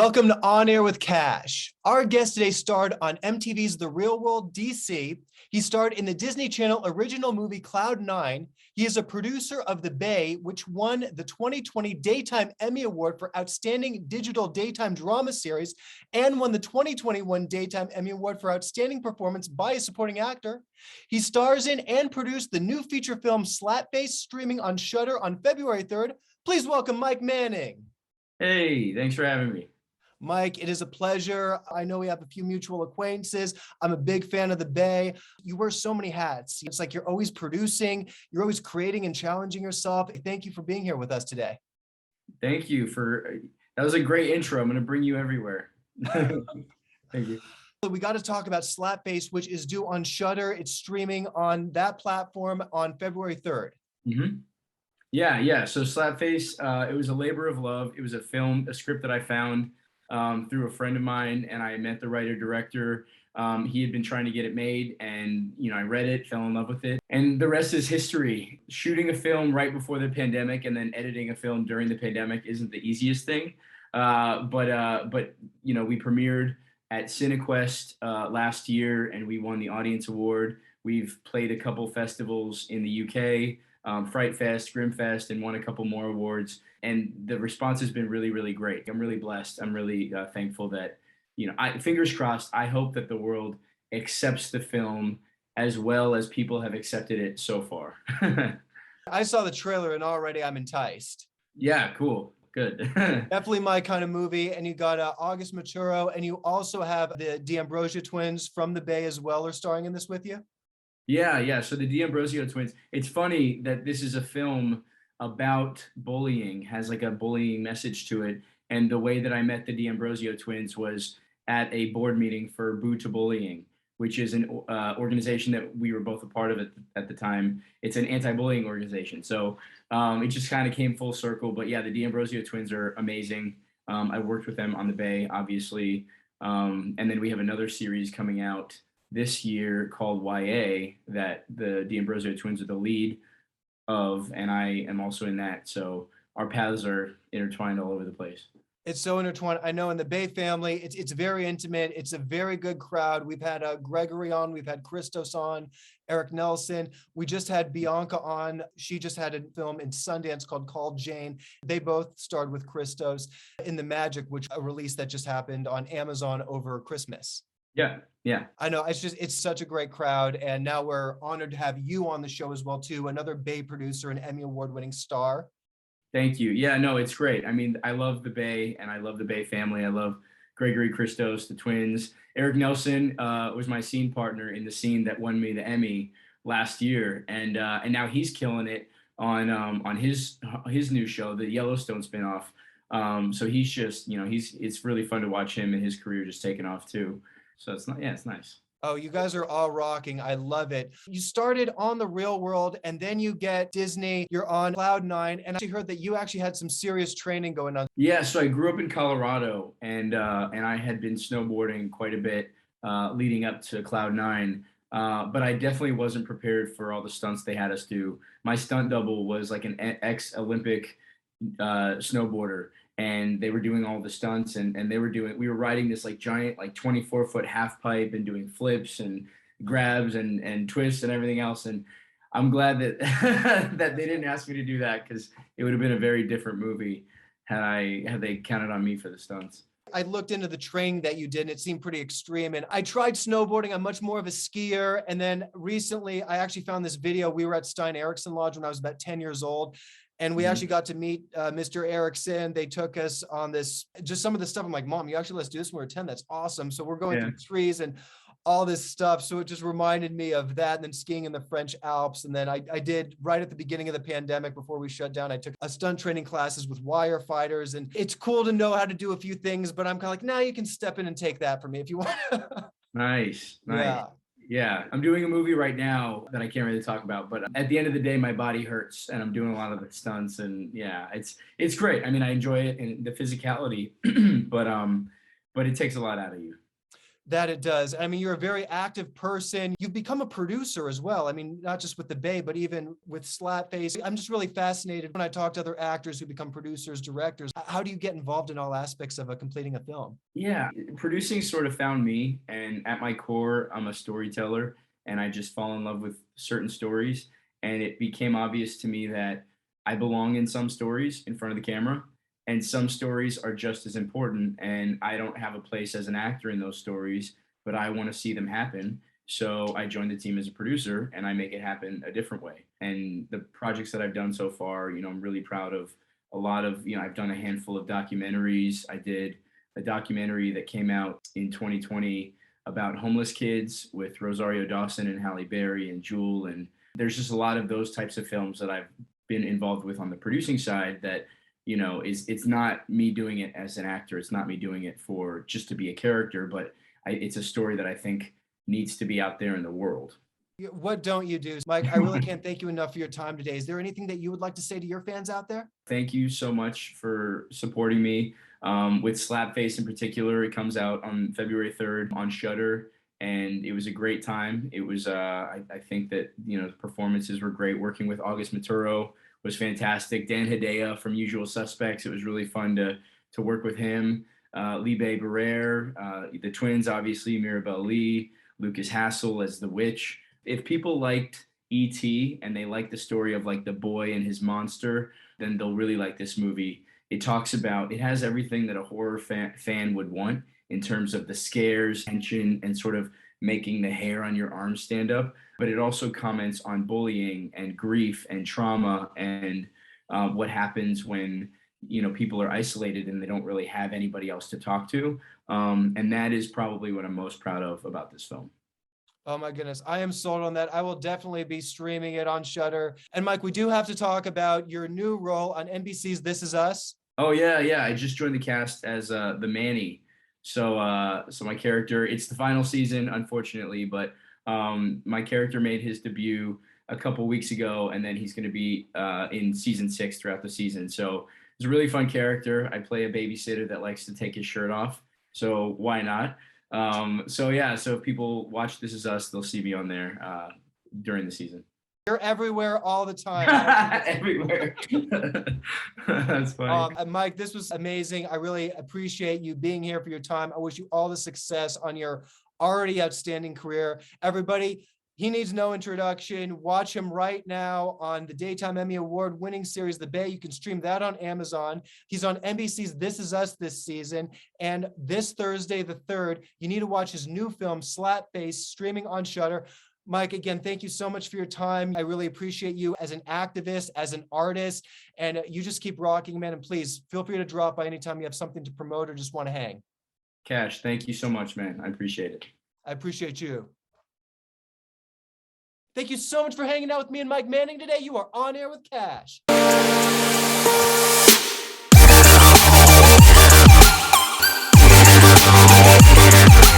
Welcome to On Air with Kash. Our guest today starred on MTV's The Real World DC. He starred in the Disney Channel original movie Cloud 9. He is a producer of The Bay, which won the 2020 Daytime Emmy Award for Outstanding Digital Daytime Drama Series and won the 2021 Daytime Emmy Award for Outstanding Performance by a Supporting Actor. He stars in and produced the new feature film Slapface, streaming on Shudder on February 3rd. Please welcome Mike Manning. Hey, thanks for having me. Mike, it is a pleasure. I know we have a few mutual acquaintances. I'm a big fan of The Bay. You wear so many hats. It's like you're always producing, you're always creating and challenging yourself. Thank you for being here with us today. Thank you that was a great intro. I'm going to bring you everywhere. Thank you. We got to talk about Slapface, which is due on Shudder. It's streaming on that platform on February 3rd. Mm-hmm. Yeah. So Slapface, it was a labor of love. It was a script that I found through a friend of mine, and I met the writer-director. He had been trying to get it made, and I read it, fell in love with it, and the rest is history. Shooting a film right before the pandemic and then editing a film during the pandemic isn't the easiest thing, but we premiered at CineQuest last year, and we won the audience award. We've played a couple festivals in the UK, Fright Fest, Grimfest, and won a couple more awards. And the response has been really, really great. I'm really blessed. I'm really thankful that, fingers crossed, I hope that the world accepts the film as well as people have accepted it so far. I saw the trailer and already I'm enticed. Yeah, cool. Good. Definitely my kind of movie. And you got August Maturo, and you also have the D'Ambrosio twins from The Bay as well are starring in this with you. Yeah. So the D'Ambrosio twins, it's funny that this is a film about bullying, has like a bullying message to it. And the way that I met the D'Ambrosio twins was at a board meeting for Boo to Bullying, which is an organization that we were both a part of at the time. It's an anti-bullying organization. So it just kind of came full circle. But yeah, the D'Ambrosio twins are amazing. I worked with them on The Bay, obviously. And then we have another series coming out this year called YA that the D'Ambrosio twins are the lead of, and I am also in that. So our paths are intertwined all over the place. It's so intertwined. I know in the Bay family, it's very intimate. It's a very good crowd. We've had Gregory on, we've had Christos on, Eric Nelson. We just had Bianca on. She just had a film in Sundance called Jane. They both starred with Christos in The Magic, which a release that just happened on Amazon over Christmas. Yeah. I know, it's such a great crowd. And now we're honored to have you on the show as well, too. Another Bay producer and Emmy award-winning star. Thank you. Yeah, no, it's great. I mean, I love The Bay and I love the Bay family. I love Gregory, Christos, the twins. Eric Nelson was my scene partner in the scene that won me the Emmy last year. And now he's killing it on his new show, the Yellowstone spinoff. So he's just, it's really fun to watch him and his career just taking off too. So it's nice. Oh, you guys are all rocking. I love it. You started on The Real World and then you get Disney. You're on Cloud 9. And I heard that you actually had some serious training going on. Yeah, so I grew up in Colorado and I had been snowboarding quite a bit leading up to Cloud 9. But I definitely wasn't prepared for all the stunts they had us do. My stunt double was like an ex-Olympic snowboarder. And they were doing all the stunts and we were riding this like giant, like 24-foot half pipe and doing flips and grabs and twists and everything else. And I'm glad that that they didn't ask me to do that, because it would have been a very different movie had they counted on me for the stunts. I looked into the training that you did and it seemed pretty extreme. And I tried snowboarding. I'm much more of a skier. And then recently I actually found this video. We were at Stein Eriksen Lodge when I was about 10 years old. And we actually got to meet Mr. Eriksen. They took us on this, just some of the stuff. I'm like, Mom, you actually let's do this when we're 10. That's awesome. So we're going through trees and all this stuff. So it just reminded me of that. And then skiing in the French Alps. And then I did right at the beginning of the pandemic before we shut down, I took a stunt training classes with wire fighters. And it's cool to know how to do a few things, but I'm kind of like, now you can step in and take that from me if you want. Nice. Yeah. Yeah, I'm doing a movie right now that I can't really talk about, but at the end of the day, my body hurts and I'm doing a lot of the stunts, and yeah, it's great. I mean, I enjoy it and the physicality, but it takes a lot out of you. That it does. I mean, you're a very active person. You've become a producer as well. I mean, not just with the Bay, but even with Slapface. I'm just really fascinated when I talk to other actors who become producers, directors. How do you get involved in all aspects of completing a film? Yeah, producing sort of found me, and at my core, I'm a storyteller, and I just fall in love with certain stories. And it became obvious to me that I belong in some stories in front of the camera, and some stories are just as important. And I don't have a place as an actor in those stories, but I want to see them happen. So I joined the team as a producer, and I make it happen a different way. And the projects that I've done so far, I'm really proud of a lot of, I've done a handful of documentaries. I did a documentary that came out in 2020 about homeless kids with Rosario Dawson and Halle Berry and Jewel. And there's just a lot of those types of films that I've been involved with on the producing side that, it's not me doing it as an actor. It's not me doing it for just to be a character, but it's a story that I think needs to be out there in the world. What don't you do? Mike, I really can't thank you enough for your time today. Is there anything that you would like to say to your fans out there? Thank you so much for supporting me. With Slapface in particular, it comes out on February 3rd on Shudder, and it was a great time. It was, I think that, the performances were great. Working with August Maturo was fantastic. Dan Hedaya from Usual Suspects, it was really fun to work with him. Libe Barrere, the twins, obviously, Mirabelle Lee, Lucas Hassel as the witch. If people liked E.T. and they like the story of like the boy and his monster, then they'll really like this movie. It has everything that a horror fan would want in terms of the scares, tension, and sort of making the hair on your arms stand up. But it also comments on bullying and grief and trauma and what happens when people are isolated and they don't really have anybody else to talk to. And that is probably what I'm most proud of about this film. Oh my goodness, I am sold on that. I will definitely be streaming it on Shudder. And Mike, we do have to talk about your new role on NBC's This Is Us. Oh yeah. I just joined the cast as the Manny. So my character, it's the final season, unfortunately, but my character made his debut a couple weeks ago, and then he's going to be in season 6 throughout the season. So it's a really fun character. I play a babysitter that likes to take his shirt off. So why not? So if people watch This Is Us, they'll see me on there during the season. You're everywhere all the time. Everywhere. That's funny. Mike, this was amazing. I really appreciate you being here for your time. I wish you all the success on your already outstanding career. Everybody, he needs no introduction. Watch him right now on the Daytime Emmy Award winning series, The Bay. You can stream that on Amazon. He's on NBC's This Is Us this season. And this Thursday, the 3rd, you need to watch his new film, Slapface, streaming on Shudder. Mike, again, thank you so much for your time. I really appreciate you as an activist, as an artist, and you just keep rocking, man. And please feel free to drop by anytime you have something to promote or just want to hang. Kash, thank you so much, man. I appreciate it. I appreciate you. Thank you so much for hanging out with me and Mike Manning today. You are on air with Kash.